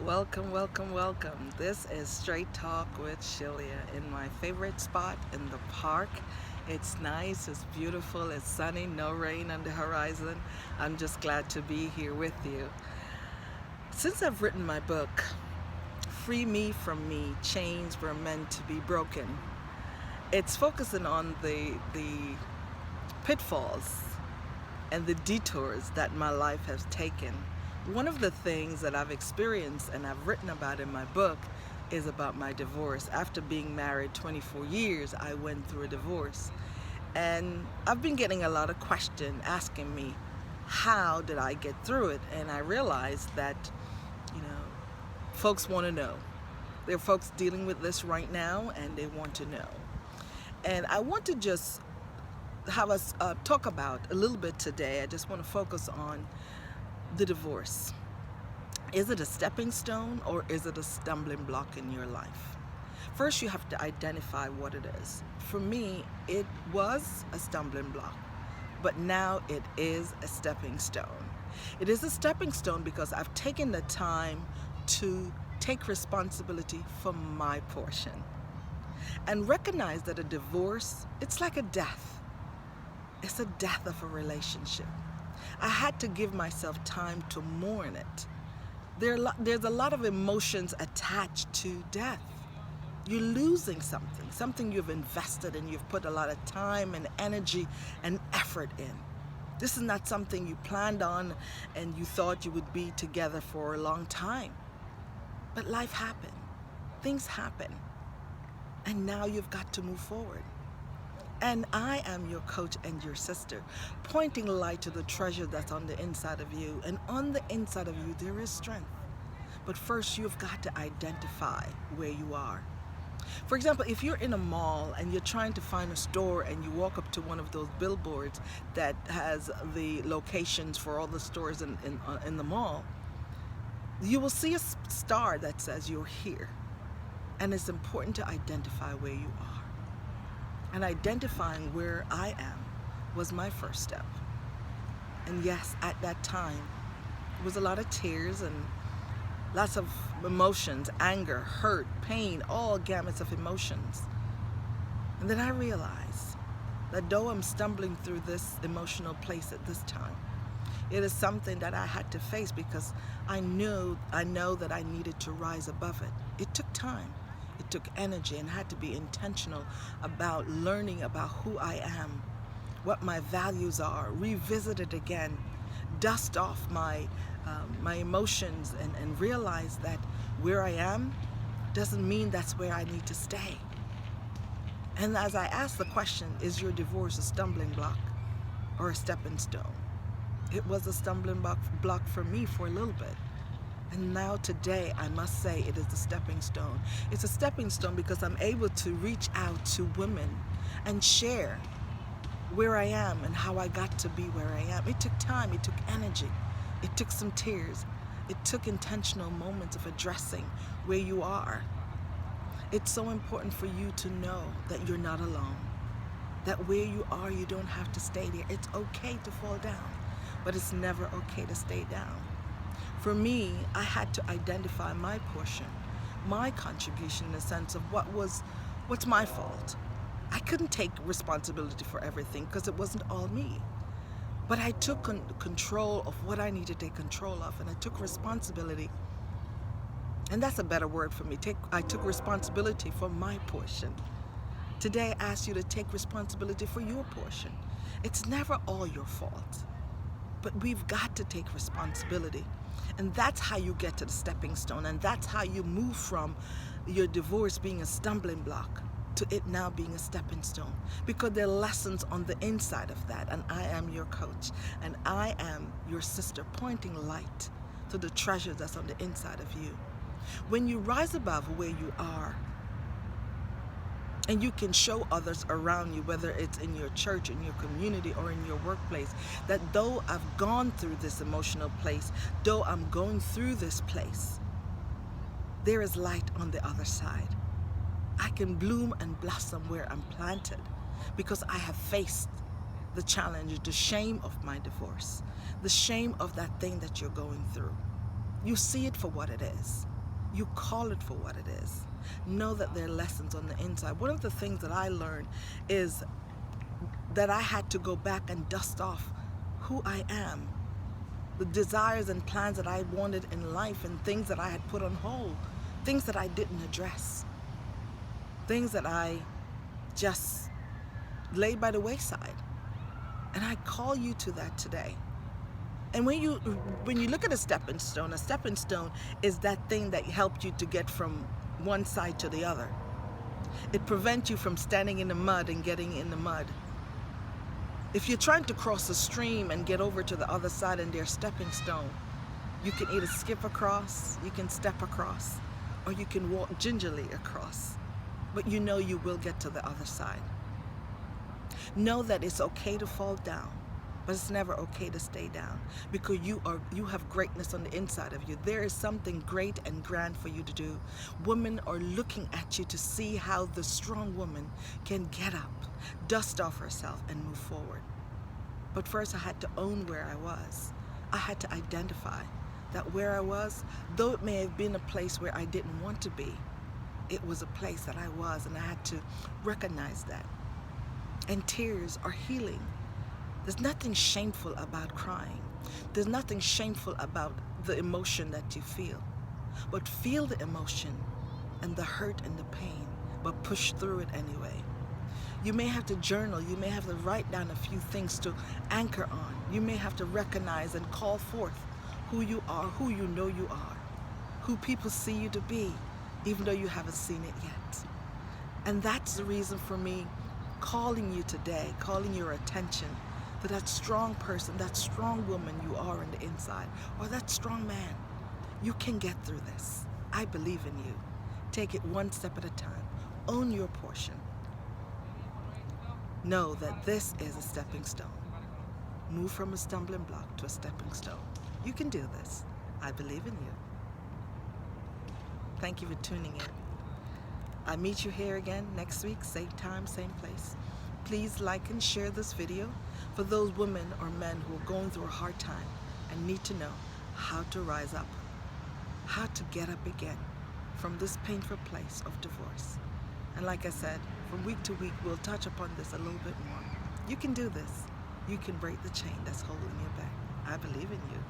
Welcome, welcome, welcome. This is Straight Talk with Shelia in my favorite spot in the park. It's nice, it's beautiful, it's sunny, no rain on the horizon. I'm just glad to be here with you. Since I've written my book, Free Me From Me, Chains Were Meant to Be Broken, it's focusing on the pitfalls and the detours that my life has taken. One of the things that I've experienced and I've written about in my book is about my divorce. After being married 24 years, I went through a divorce. And I've been getting a lot of questions asking me, how did I get through it? And I realized that, folks want to know. There are folks dealing with this right now and they want to know. And I want to just have us talk about a little bit today. I just want to focus on the divorce. Is it a stepping stone or is it a stumbling block in your life? First, you have to identify what it is. For me, it was a stumbling block, but now it is a stepping stone. It is a stepping stone because I've taken the time to take responsibility for my portion and recognize that a divorce, it's like a death. It's a death of a relationship. I had to give myself time to mourn it. There's a lot of emotions attached to death. You're losing something you've invested in, you've put a lot of time and energy and effort in. This is not something you planned on and you thought you would be together for a long time. But life happened, things happen, and now you've got to move forward. And I am your coach and your sister, pointing light to the treasure that's on the inside of you. And on the inside of you, there is strength. But first, you've got to identify where you are. For example, if you're in a mall and you're trying to find a store and you walk up to one of those billboards that has the locations for all the stores in the mall, you will see a star that says you're here. And it's important to identify where you are. And identifying where I am was my first step. And yes, at that time, it was a lot of tears and lots of emotions, anger, hurt, pain, all gamuts of emotions. And then I realized that though I'm stumbling through this emotional place at this time, it is something that I had to face because I know that I needed to rise above it. It took time. It took energy and had to be intentional about learning about who I am, what my values are, revisit it again, dust off my emotions and realize that where I am doesn't mean that's where I need to stay. And as I asked the question, is your divorce a stumbling block or a stepping stone? It was a stumbling block for me for a little bit. And now today, I must say it is a stepping stone. It's a stepping stone because I'm able to reach out to women and share where I am and how I got to be where I am. It took time, it took energy, it took some tears. It took intentional moments of addressing where you are. It's so important for you to know that you're not alone, that where you are, you don't have to stay there. It's okay to fall down, but it's never okay to stay down. For me, I had to identify my portion, my contribution in the sense of what's my fault. I couldn't take responsibility for everything because it wasn't all me. But I took control of what I needed to take control of, and I took responsibility. And that's a better word for me. I took responsibility for my portion. Today, I ask you to take responsibility for your portion. It's never all your fault, but we've got to take responsibility. And that's how you get to the stepping stone, and that's how you move from your divorce being a stumbling block to it now being a stepping stone, because there are lessons on the inside of that. And I am your coach and I am your sister, pointing light to the treasure that's on the inside of you. When you rise above where you are and you can show others around you, whether it's in your church, in your community, or in your workplace, that though I've gone through this emotional place, though I'm going through this place, there is light on the other side. I can bloom and blossom where I'm planted because I have faced the challenge, the shame of my divorce, the shame of that thing that you're going through. You see it for what it is. You call it for what it is. Know that there are lessons on the inside. One of the things that I learned is that I had to go back and dust off who I am, the desires and plans that I wanted in life, and things that I had put on hold, things that I didn't address, things that I just laid by the wayside. And I call you to that today. And when you look at a stepping stone is that thing that helped you to get from one side to the other. It prevents you from standing in the mud and getting in the mud. If you're trying to cross a stream and get over to the other side and there's stepping stone, you can either skip across, you can step across, or you can walk gingerly across. But you know you will get to the other side. Know that it's okay to fall down, but it's never okay to stay down, because you have greatness on the inside of you. There is something great and grand for you to do. Women are looking at you to see how the strong woman can get up, dust off herself, and move forward. But first I had to own where I was. I had to identify that where I was, though it may have been a place where I didn't want to be, it was a place that I was, and I had to recognize that. And tears are healing. There's nothing shameful about crying. There's nothing shameful about the emotion that you feel. But feel the emotion and the hurt and the pain, but push through it anyway. You may have to journal. You may have to write down a few things to anchor on. You may have to recognize and call forth who you are, who you know you are, who people see you to be, even though you haven't seen it yet. And that's the reason for me calling you today, calling your attention to that strong person, that strong woman you are on the inside, or that strong man. You can get through this. I believe in you. Take it one step at a time. Own your portion. Know that this is a stepping stone. Move from a stumbling block to a stepping stone. You can do this. I believe in you. Thank you for tuning in. I'll meet you here again next week, same time, same place. Please like and share this video for those women or men who are going through a hard time and need to know how to rise up, how to get up again from this painful place of divorce. And like I said, from week to week, we'll touch upon this a little bit more. You can do this. You can break the chain that's holding you back. I believe in you.